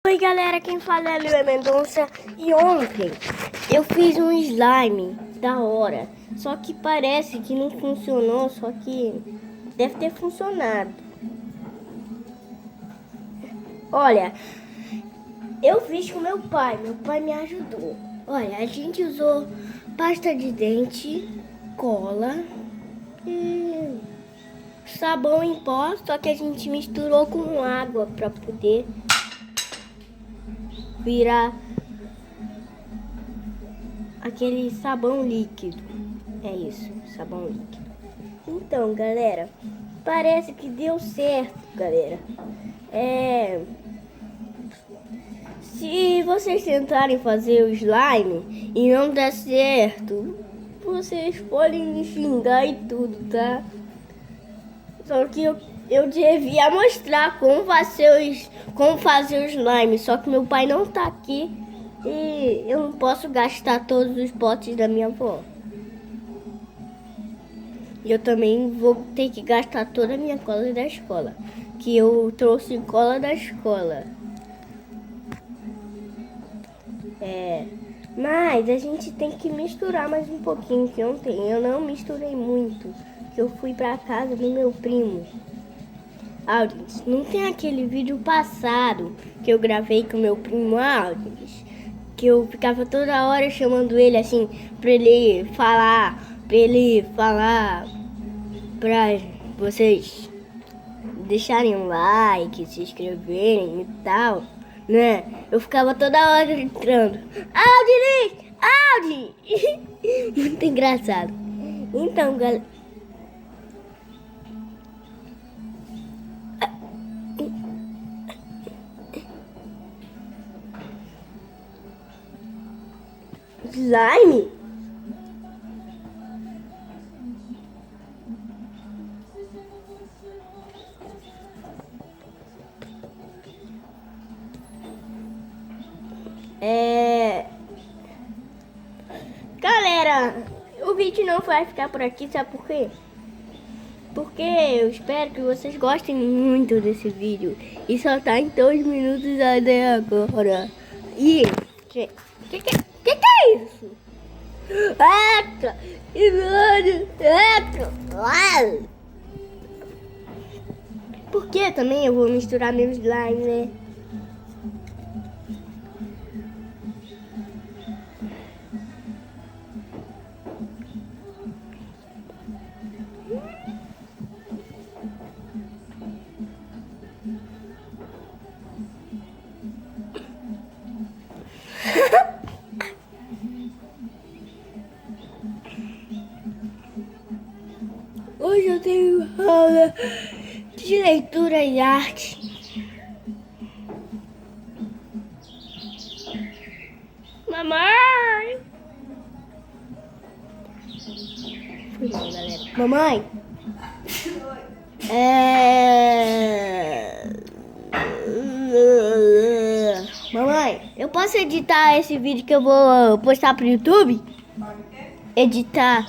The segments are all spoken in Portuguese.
Oi galera, quem fala é Lua Mendonça e ontem eu fiz um slime da hora, só que parece que não funcionou, só que deve ter funcionado. Olha, eu fiz com meu pai me ajudou. Olha, a gente usou pasta de dente, cola e sabão em pó, só que a gente misturou com água para poder virar aquele sabão líquido. É isso, sabão líquido. Então, galera, parece que deu certo, galera. Se vocês tentarem fazer o slime e não der certo, vocês podem me xingar e tudo, tá? Só que eu devia mostrar como fazer o slime, só que meu pai não tá aqui e eu não posso gastar todos os potes da minha avó. E eu também vou ter que gastar toda a minha cola da escola, que eu trouxe cola da escola. Mas a gente tem que misturar mais um pouquinho, que ontem eu não misturei muito, que eu fui pra casa do meu primo. Aldins, não tem aquele vídeo passado que eu gravei com meu primo Aldins, que eu ficava toda hora chamando ele assim, pra ele falar pra vocês deixarem um like, se inscreverem e tal, né? Eu ficava toda hora gritando, Aldins! Muito engraçado. Então, galera, slime? Galera, o vídeo não vai ficar por aqui, sabe por quê? Porque eu espero que vocês gostem muito desse vídeo. E só tá em 2 minutos até agora. E... que é isso? Eca! Por que também eu vou misturar meu slime, né? Hoje eu tenho aula de leitura e arte. Mamãe! Foi mal, galera. Mamãe! Mamãe, eu posso editar esse vídeo que eu vou postar pro YouTube? Editar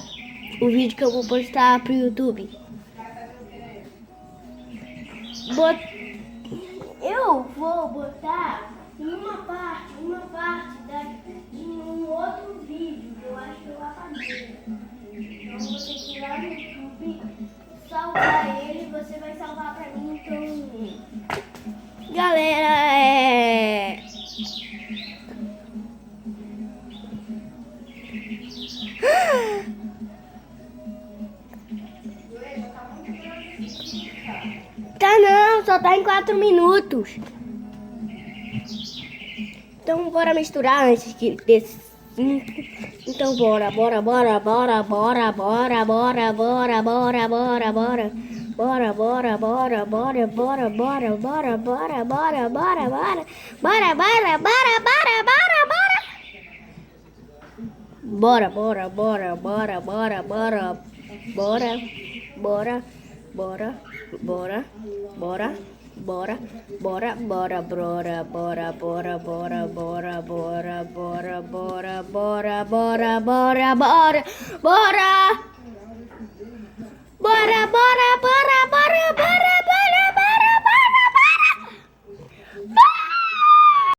o vídeo que eu vou postar pro YouTube. Eu vou botar em uma parte de um outro vídeo que eu acho que eu apaguei. Então você tirar no YouTube, salvar ele, você vai salvar pra mim. Então, galera, tá não, só tá em 4 minutos. Então bora misturar antes que desse 5. Então bora. Bora!